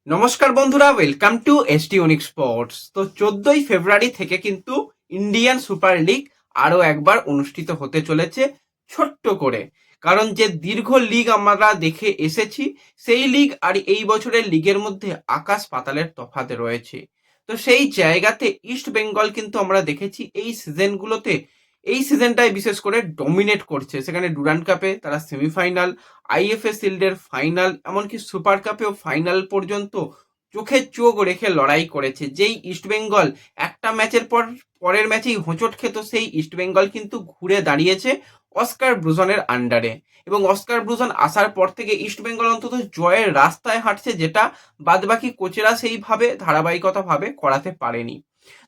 নমস্কার বন্ধুরা, welcome to ST unique sports. তো 14ই ফেব্রুয়ারি থেকে কিন্তু ইন্ডিয়ান সুপার লিগ আরও একবার অনুষ্ঠিত হতে চলেছে ছোট্ট করে। কারণ যে দীর্ঘ লিগ আমরা দেখে এসেছি, সেই লিগ আর এই বছরের লিগের মধ্যে আকাশ পাতালের তফাৎ রয়েছে। তো সেই জায়গাতে ইস্ট বেঙ্গল কিন্তু আমরা দেখেছি এই সিজনটায় বিশেষ করে ডমিনেট করছে। সেখানে ডুরান্ড কাপে তারা সেমিফাইনাল, আইএফএ শিল্ডের ফাইনাল, এমনকি সুপার কাপেও ফাইনাল পর্যন্ত চোখে চোখ রেখে লড়াই করেছে। যেই ইস্টবেঙ্গল একটা ম্যাচের পরের ম্যাচেই হোঁচট খেত, সেই ইস্টবেঙ্গল কিন্তু ঘুরে দাঁড়িয়েছে অস্কার ব্রুজনের আন্ডারে। এবং অস্কার ব্রুজন আসার পর থেকে ইস্টবেঙ্গল অন্তত জয়ের রাস্তায় হাঁটছে, যেটা বাদবাকি কোচেরা সেইভাবে ধারাবাহিকতাভাবে করাতে পারেনি।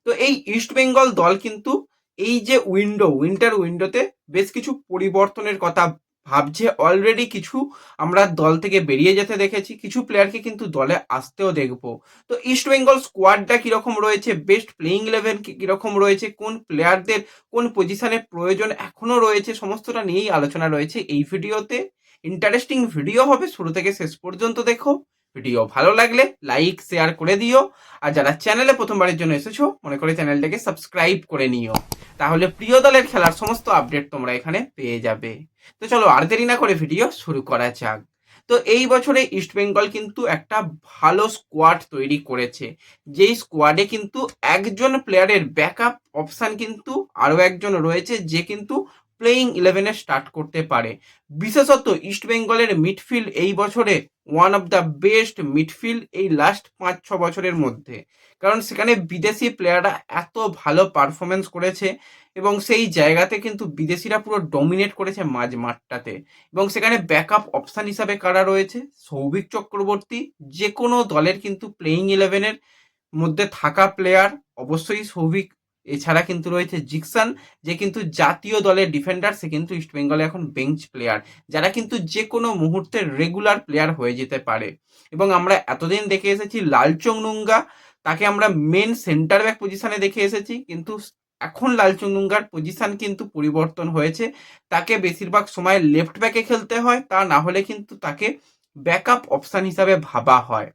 তো এই ইস্টবেঙ্গল দল কিন্তু এই যে উইন্টার উইন্ডোতে বেশ কিছু পরিবর্তনের কথা ভাবছে। অলরেডি কিছু আমরা দল থেকে বেরিয়ে যেতে দেখেছি, কিছু প্লেয়ারকে কিন্তু দলে আসতেও দেখবো। তো ইস্ট বেঙ্গল স্কোয়াডটা কিরকম রয়েছে, বেস্ট প্লেইং ইলেভেন কিরকম রয়েছে, কোন প্লেয়ারদের কোন পজিশনে প্রয়োজন এখনো রয়েছে, সমস্তটা নিয়েই আলোচনা রয়েছে এই ভিডিওতে। ইন্টারেস্টিং ভিডিও হবে, শুরু থেকে শেষ পর্যন্ত দেখো। ভিডিও ভালো লাগলে লাইক শেয়ার করে দিও, আর যারা চ্যানেলে প্রথমবারের জন্য এসেছো মনে করে চ্যানেলটাকে সাবস্ক্রাইব করে নিও, তাহলে প্রিয় দলের খেলার সমস্ত আপডেট তোমরা এখানে পেয়ে যাবে। তো চলো আর দেরি না করে ভিডিও শুরু করা যাক। তো এই বছরে ইস্টবেঙ্গল কিন্তু একটা ভালো স্কোয়াড তৈরি করেছে, যেই স্কোয়াডে কিন্তু একজন প্লেয়ারের ব্যাকআপ অপশান কিন্তু আরও একজন রয়েছে, যে কিন্তু প্লেইং ইলেভেনে স্টার্ট করতে পারে। বিশেষত ইস্টবেঙ্গলের মিডফিল্ড এই বছরে one of the best midfield এই লাস্ট 5-6 বছরের মধ্যে। কারণ সেখানে বিদেশি প্লেয়াররা এত ভালো পারফরমেন্স করেছে, এবং সেই জায়গাতে কিন্তু বিদেশিরা পুরো ডমিনেট করেছে মাঝ মাঠটাতে। এবং সেখানে ব্যাকআপ অপশান হিসাবে কারা রয়েছে, সৌভিক চক্রবর্তী, যে কোনো দলের কিন্তু প্লেইং ইলেভেনের মধ্যে থাকা প্লেয়ার অবশ্যই সৌভিক। এছাড়া কিন্তু রয়েছে জিকসান, যে কিন্তু জাতীয় দলের ডিফেন্ডার, সে কিন্তু ইস্টবেঙ্গলে এখন বেঞ্চ প্লেয়ার, যারা কিন্তু যে কোনো মুহূর্তে রেগুলার প্লেয়ার হয়ে যেতে পারে। এবং আমরা এতদিন দেখে এসেছি লালচং নুঙ্গা, তাকে আমরা মেন সেন্টার ব্যাক পজিশনে দেখে এসেছি, কিন্তু এখন লালচং নুঙ্গার পজিশন কিন্তু পরিবর্তন হয়েছে। তাকে বেশিরভাগ সময় লেফট ব্যাকে খেলতে হয়, তা না হলে কিন্তু তাকে ব্যাকআপ অপশান হিসাবে ভাবা হয়।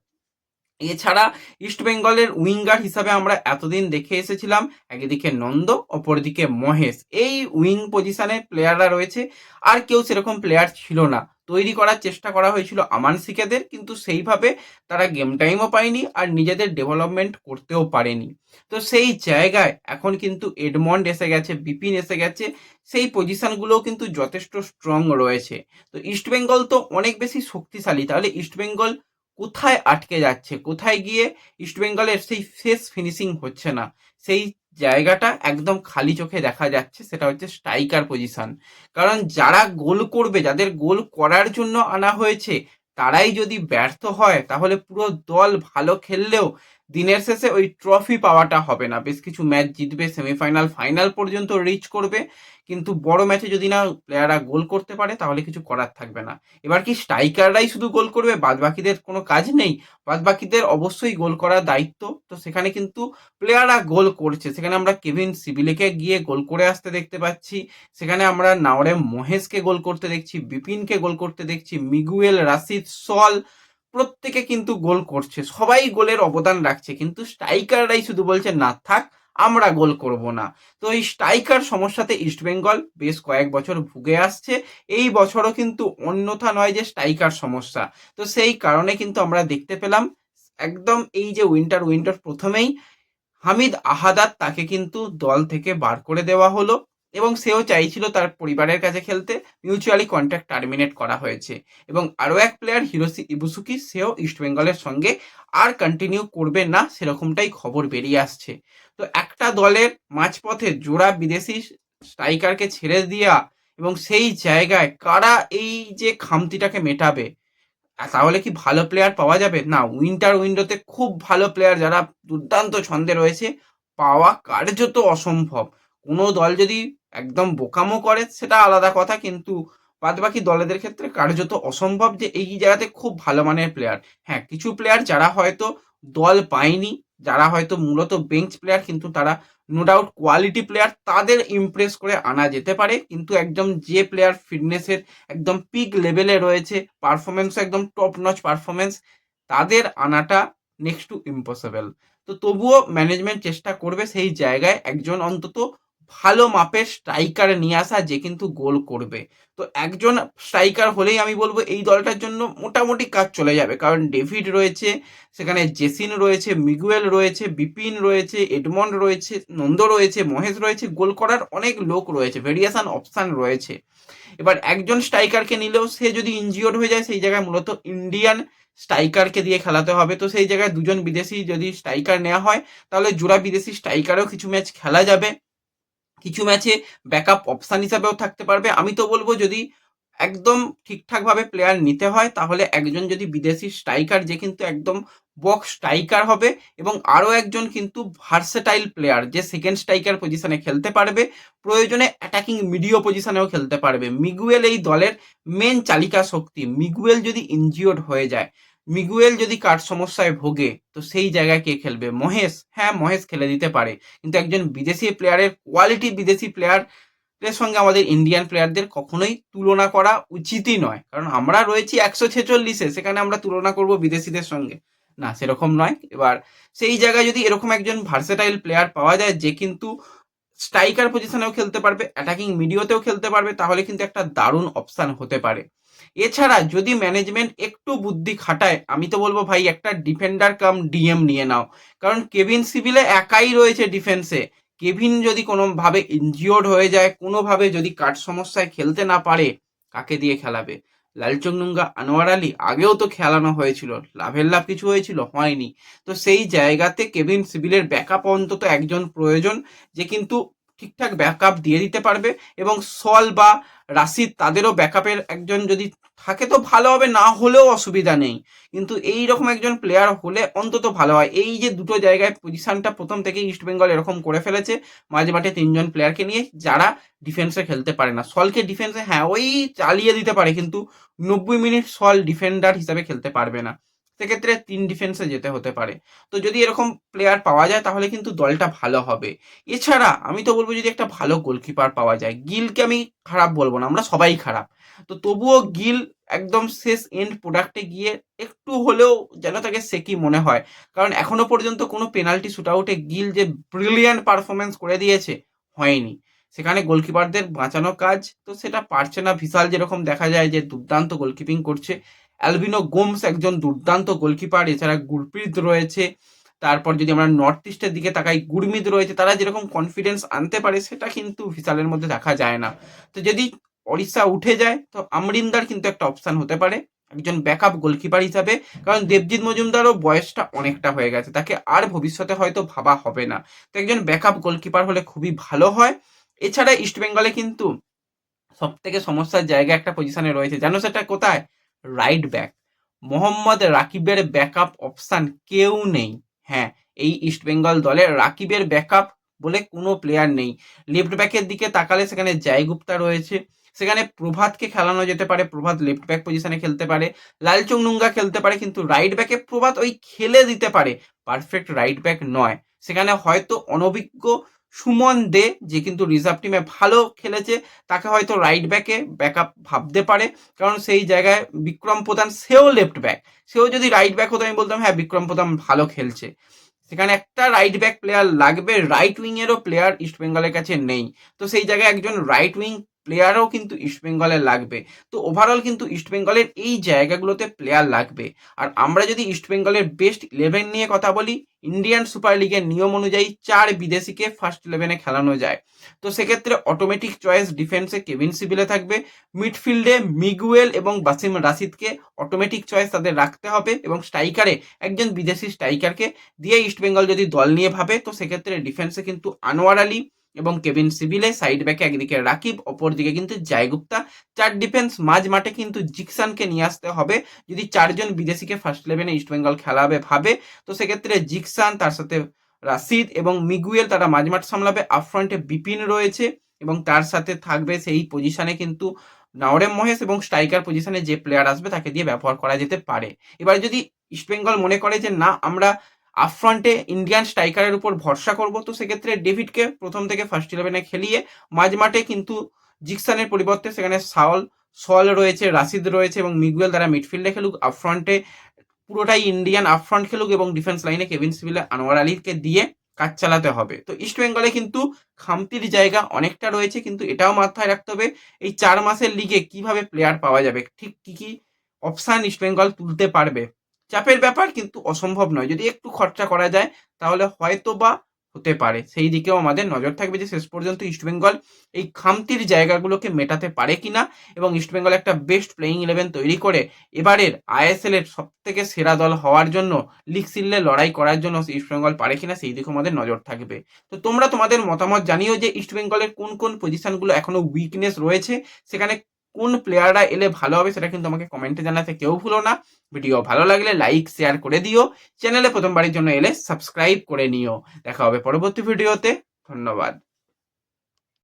এছাড়া ইস্টবেঙ্গলের উইঙ্গার হিসাবে আমরা এতদিন দেখে এসেছিলাম একদিকে নন্দ, অপরদিকে মহেশ। এই উইং পজিশনে প্লেয়াররা রয়েছে, আর কেউ সেরকম প্লেয়ার ছিল না। তৈরি করার চেষ্টা করা হয়েছিল আমান সিকেদের, কিন্তু সেইভাবে তারা গেম টাইমও পায়নি আর নিজেদের ডেভেলপমেন্ট করতেও পারেনি। তো সেই জায়গায় এখন কিন্তু এডমন্ড এসে গেছে, বিপিন এসে গেছে, সেই পজিশনগুলোও কিন্তু যথেষ্ট স্ট্রং রয়েছে। তো ইস্টবেঙ্গল তো অনেক বেশি শক্তিশালী। তাহলে ইস্টবেঙ্গল কোথায় আটকে যাচ্ছে, কোথায় গিয়ে ইস্টবেঙ্গলের সেই শেষ ফিনিশিং হচ্ছে না, সেই জায়গাটা একদম খালি চোখে দেখা যাচ্ছে, সেটা হচ্ছে স্ট্রাইকার পজিশন। কারণ যারা গোল করবে, যাদের গোল করার জন্য আনা হয়েছে, তারাই যদি ব্যর্থ হয়, তাহলে পুরো দল ভালো খেললেও দিনের শেষে ওই ট্রফি পাওয়াটা হবে না। বেশ কিছু ম্যাচ জিতবে, সেমিফাইনাল ফাইনাল পর্যন্ত রিচ করবে, কিন্তু বড় ম্যাচে যদি না প্লেয়াররা গোল করতে পারে, তাহলে কিছু করার থাকবে না। এবার কি স্ট্রাইকাররাই শুধু গোল করবে, বাদ বাকিদের কোনো কাজ নেই? বাদ বাকিদের অবশ্যই গোল করার দায়িত্ব। তো সেখানে কিন্তু প্লেয়াররা গোল করছে। সেখানে আমরা কেভিন সিবিলেকে গিয়ে গোল করে আসতে দেখতে পাচ্ছি, সেখানে আমরা নাওরে মহেশকে গোল করতে দেখছি, বিপিনকে গোল করতে দেখছি, মিগুয়েল, রাশিদ, সল, প্রত্যেকে কিন্তু গোল করছে, সবাই গোলের অবদান রাখছে, কিন্তু স্ট্রাইকাররাই শুধু বলছে না থাক, আমরা গোল করব না। তো এই স্ট্রাইকার সমস্যাতে ইস্টবেঙ্গল বেশ কয়েক বছর ভুগে আসছে। এই বছরও কিন্তু অন্যথা নয় যে স্ট্রাইকার সমস্যা। তো সেই কারণে কিন্তু আমরা দেখতে পেলাম একদম এই যে উইন্টার প্রথমেই হামিদ আহাদাত, তাকে কিন্তু দল থেকে বার করে দেওয়া হলো, এবং সেও চাইছিল তার পরিবারের কাছে খেলতে। মিউচুয়ালি কন্ট্রাক্ট টার্মিনেট করা হয়েছে। এবং আরও এক প্লেয়ার হিরোসি ইবুসুকি, সেও ইস্টবেঙ্গলের সঙ্গে আর কন্টিনিউ করবে না, সেরকমটাই খবর বেরিয়ে আসছে। তো একটা দলের মাঝপথে জোড়া বিদেশি স্ট্রাইকারকে ছেড়ে দেওয়া, এবং সেই জায়গায় কারা এই যে খামতিটাকে মেটাবে, তাহলে কি ভালো প্লেয়ার পাওয়া যাবে? না, উইন্টার উইন্ডোতে খুব ভালো প্লেয়ার যারা দুর্দান্ত ছন্দে রয়েছে, পাওয়া কার্যত অসম্ভব। কোনো দল যদি একদম বোকামো করে সেটা আলাদা কথা, কিন্তু বাদবাকি দলেদের ক্ষেত্রে কার্যত অসম্ভব যে এই জায়গাতে খুব ভালো মানের প্লেয়ার। হ্যাঁ, কিছু প্লেয়ার যারা হয়তো দল পায়নি, যারা হয়তো মূলত বেঞ্চ প্লেয়ার, কিন্তু তারা নো ডাউট কোয়ালিটি প্লেয়ার, তাদের ইমপ্রেস করে আনা যেতে পারে। কিন্তু একদম যে প্লেয়ার ফিটনেসের একদম পিক লেভেলে রয়েছে, পারফরমেন্সও একদম টপ নচ পারফরমেন্স, তাদের আনাটা নেক্সট টু ইম্পসিবল। তো তবুও ম্যানেজমেন্ট চেষ্টা করবে সেই জায়গায় একজন অন্তত ভালো মাপের স্ট্রাইকার নিয়ে আসা, যে কিন্তু গোল করবে। তো একজন স্ট্রাইকার হলেই আমি বলবো এই দলটার জন্য মোটামুটি কাজ চলে যাবে, কারণ ডেভিড রয়েছে, সেখানে জেসিন রয়েছে, মিগুয়েল রয়েছে, বিপিন রয়েছে, এডমন্ড রয়েছে, নন্দ রয়েছে, মহেশ রয়েছে, গোল করার অনেক লোক রয়েছে, ভেরিয়েশন অপশান রয়েছে। এবার একজন স্ট্রাইকারকে নিলেও সে যদি ইনজিওর্ড হয়ে যায়, সেই জায়গায় মূলত ইন্ডিয়ান স্ট্রাইকারকে দিয়ে খেলাতে হবে। তো সেই জায়গায় দুজন বিদেশি যদি স্ট্রাইকার নেওয়া হয়, তাহলে জোড়া বিদেশি স্ট্রাইকারও কিছু ম্যাচ খেলা যাবে, কিছু ম্যাচে ব্যাকআপ অপশান হিসাবেও থাকতে পারবে। আমি তো বলবো যদি একদম ঠিকঠাকভাবে প্লেয়ার নিতে হয়, তাহলে একজন যদি বিদেশি স্ট্রাইকার, যে কিন্তু একদম বক্স স্ট্রাইকার হবে, এবং আরও একজন কিন্তু ভার্সেটাইল প্লেয়ার, যে সেকেন্ড স্ট্রাইকার পজিশনে খেলতে পারবে, প্রয়োজনে অ্যাটাকিং মিডিও পজিশনেও খেলতে পারবে। মিগুয়েল এই দলের মেন চালিকা শক্তি। মিগুয়েল যদি ইনজিওর্ড হয়ে যায়, মিগুয়েল যদি কার সমস্যায় ভোগে, তো সেই জায়গায় কে খেলবে? মহেশ, হ্যাঁ মহেশ খেলে দিতে পারে, কিন্তু একজন বিদেশি প্লেয়ারের কোয়ালিটি, বিদেশি প্লেয়ারের সঙ্গে আমাদের ইন্ডিয়ান প্লেয়ারদের কখনোই তুলনা করা উচিতই নয়, কারণ আমরা রয়েছি 146-এ, সেখানে আমরা তুলনা করব বিদেশিদের সঙ্গে? না, সেরকম নয়। এবার সেই জায়গায় যদি এরকম একজন ভার্সেটাইল প্লেয়ার পাওয়া যায়, যে কিন্তু স্ট্রাইকার পজিশনেও খেলতে পারবে, অ্যাটাকিং মিডিওতেও খেলতে পারবে, তাহলে কিন্তু একটা দারুণ অপশান হতে পারে। এছাড়া যদি ম্যানেজমেন্ট একটু বুদ্ধি খাটায়, আমি তো বলবো ভাই একটা ডিফেন্ডার কাম ডিএম নিয়ে নাও, কারণ কেভিন সিভিলে একাই রয়েছে ডিফেন্সে। কেভিন যদি কোনোভাবে ইনজিওর্ড হয়ে যায়, কোনোভাবে যদি কাট সমস্যায় খেলতে না পারে, কাকে দিয়ে খেলাবে? লালচুংনুঙ্গা, আনোয়ার আলী আগেও তো খেলানো হয়েছিল, লাভের লাভ কিছু হয়েছিল? হয়নি। তো সেই জায়গাতে কেভিন সিভিলের ব্যাকআপ অন্তত একজন প্রয়োজন, যে কিন্তু ঠিকঠাক ব্যাকআপ দিয়ে দিতে পারবে, এবং সল বা রাশিদ তাদেরও ব্যাকআপের একজন যদি থাকে তো ভালো হবে, না হলেও অসুবিধা নেই, কিন্তু এই রকম একজন প্লেয়ার হলে অন্তত ভালো হয়। এই যে দুটো জায়গায় পজিশনটা প্রথম থেকে ইস্টবেঙ্গল এরকম করে ফেলেছে, মাঝে মাঠে তিনজন প্লেয়ারকে নিয়ে যারা ডিফেন্সে খেলতে পারে না। সলকে ডিফেন্সে হ্যাঁ ওই চালিয়ে দিতে পারে, কিন্তু 90 মিনিট সল ডিফেন্ডার হিসাবে খেলতে পারবে না, সেক্ষেত্রে 3 ডিফেন্সে যেতে হতে পারে। তো যদি এরকম প্লেয়ার পাওয়া যায়, তাহলে কিন্তু দলটা ভালো হবে। এছাড়া আমি তো বলবো যদি একটা ভালো গোলকিপার পাওয়া যায়, গিলকে আমি খারাপ বলবো না, আমরা সবাই খারাপ, তো তবুও গিল একদম শেষ এন্ড প্রোডাক্টে গিয়ে একটু হলেও যেন তাকে সেকি মনে হয়, কারণ এখনো পর্যন্ত কোনো পেনাল্টি শুট আউটে গিল যে ব্রিলিয়ান্ট পারফরমেন্স করে দিয়েছে, হয়নি। সেখানে গোলকিপারদের বাঁচানো কাজ তো সেটা পারছে না। ভিসাল যেরকম দেখা যায় যে দুর্দান্ত গোলকিপিং করছে, অ্যালবিনো গোমস একজন দুর্দান্ত গোলকিপার, এছাড়া গুরপ্রীত রয়েছে, তারপর যদি আমরা নর্থ ইস্টের দিকে তাকাই, গুরমিত রয়েছে, তারা যেরকম কনফিডেন্স আনতে পারে, সেটা কিন্তু ভিসালের মধ্যে দেখা যায় না। তো যদি ওড়িশা উঠে যায়, তো আমরিন্দার কিন্তু একটা অপশান হতে পারে একজন ব্যাকআপ গোলকিপার হিসাবে, কারণ দেবজিৎ মজুমদারও বয়সটা অনেকটা হয়ে গেছে, তাকে আর ভবিষ্যতে হয়তো ভাবা হবে না। তো একজন ব্যাকআপ গোলকিপার হলে খুবই ভালো হয়। এছাড়া ইস্টবেঙ্গলে কিন্তু সব থেকে সমস্যার জায়গা একটা পজিশনে রয়েছে, জানো সেটা কোথায়? Right back. মোহাম্মদ রাকিবের ব্যাকআপ অপশান কেউ নেই। হ্যাঁ, এই ইস্টবেঙ্গল দলে রাকিবের ব্যাকআপ বলে কোনো প্লেয়ার নেই। লেফট ব্যাকের দিকে তাকালে সেখানে জয়গুপ্তা রয়েছে, সেখানে প্রভাতকে খেলানো যেতে পারে, প্রভাত লেফট ব্যাক পজিশনে খেলতে পারে, লালচুংনুঙ্গা খেলতে পারে, কিন্তু রাইট ব্যাকে প্রভাত ওই খেলে দিতে পারে, পারফেক্ট রাইট ব্যাক নয়। সেখানে হয়তো অনভিজ্ঞ সুমন দে, যে কিন্তু রিজার্ভ টিমে ভালো খেলেছে, তাকে হয়তো রাইট ব্যাকে ব্যাকআপ ভাবতে পারে, কারণ সেই জায়গায় বিক্রম প্রধান, সেও লেফট ব্যাক, সেও যদি রাইট ব্যাক হতো আমি বলতাম হ্যাঁ বিক্রম প্রধান ভালো খেলছে। সেখানে একটা রাইট ব্যাক প্লেয়ার লাগবে, রাইট উইংয়েরও প্লেয়ার ইস্টবেঙ্গলের কাছে নেই, তো সেই জায়গায় একজন রাইট উইং প্লেয়ারও কিন্তু ইস্টবেঙ্গলের লাগবে। তো ওভারঅল কিন্তু ইস্টবেঙ্গলের এই জায়গাগুলোতে প্লেয়ার লাগবে। আর আমরা যদি ইস্টবেঙ্গলের বেস্ট 11 নিয়ে কথা বলি, ইন্ডিয়ান সুপার লিগের নিয়ম অনুযায়ী 4 বিদেশিকে ফার্স্ট 11-এ খেলানো যায়। তো সেক্ষেত্রে অটোমেটিক চয়েস ডিফেন্সে কেভিন সিভিলে থাকবে, মিডফিল্ডে মিগুয়েল এবং বাসিম রাশিদকে অটোমেটিক চয়েস তাদের রাখতে হবে, এবং স্ট্রাইকারে একজন বিদেশি স্ট্রাইকারকে দিয়ে ইস্টবেঙ্গল যদি দল নিয়ে ভাবে, তো সেক্ষেত্রে ডিফেন্সে কিন্তু আনোয়ার আলী এবং কেভিন সিভিলে, সাইড ব্যাকে একদিকে রাকিব, অপর দিকে কিন্তু জয়গুপ্তা। 4 ডিফেন্স, মাঝ মাঠে কিন্তু জিকসানকে নিয়ে আসতে হবে যদি 4জন বিদেশিকে ফার্স্ট 11-এ ইস্টবেঙ্গল খেলাবে ভাবে। তো সেক্ষেত্রে জিকসান, তার সাথে রাশিদ এবং মিগুয়েল, তারা মাঝমাঠ সামলাবে। আপফ্রন্টে বিপিন রয়েছে, এবং তার সাথে থাকবে সেই পজিশনে কিন্তু নাওরেম মহেশ, এবং স্ট্রাইকার পজিশনে যে প্লেয়ার আসবে তাকে দিয়ে ব্যবহার করা যেতে পারে। এবার যদি ইস্টবেঙ্গল মনে করে যে না আমরা আপফ্রন্টে ইন্ডিয়ান স্ট্রাইকারের উপর ভরসা করব, তো সেক্ষেত্রে ডেভিডকে প্রথম থেকে ফার্স্ট 11-এ খেলিয়ে মাঝমাঠে কিন্তু জিকসানের পরিবর্তে সেখানে সল রয়েছে, রাশিদ রয়েছে এবং মিগুয়েল, তারা মিডফিল্ডে খেলুক। আপফ্রন্টে পুরোটাই ইন্ডিয়ান আপফ্রন্ট খেলুক এবং ডিফেন্স লাইনে কেভিন সিভিল, আনোয়ার আলীকে দিয়ে কাজ চালাতে হবে। তো ইস্ট বেঙ্গলে কিন্তু খামতির জায়গা অনেকটা রয়েছে, কিন্তু এটাও মাথায় রাখতে হবে এই 4 মাসের লিগে কিভাবে প্লেয়ার পাওয়া যাবে, ঠিক কি কি অপশান ইস্ট বেঙ্গল তুলতে পারবে। চাপের ব্যাপার, কিন্তু অসম্ভব নয়। যদি একটু খরচা করা যায় তাহলে হয়তো বা হতে পারে। সেই দিকেও আমাদের নজর থাকবে যে শেষ পর্যন্ত ইস্টবেঙ্গল এই খামতির জায়গাগুলোকে মেটাতে পারে কিনা, এবং ইস্টবেঙ্গল একটা বেস্ট প্লেয়িং 11 তৈরি করে এবারের আইএসএল এর সব থেকে সেরা দল হওয়ার জন্য, লিগ সিল্লে লড়াই করার জন্য ইস্টবেঙ্গল পারে কিনা সেই দিকেও আমাদের নজর থাকবে। তো তোমরা তোমাদের মতামত জানিও যে ইস্টবেঙ্গলের কোন কোন পজিশনগুলো এখনো উইকনেস রয়েছে, সেখানে কোন প্লেয়াররা এলে ভালো হবে, সেটা কিন্তু আমাকে কমেন্টে জানাতে কেউ ভুলো না। ভিডিও ভালো লাগলে লাইক শেয়ার করে দিও, চ্যানেলে প্রথমবারের জন্য এলে সাবস্ক্রাইব করে নিও। দেখা হবে পরবর্তী ভিডিওতে। ধন্যবাদ।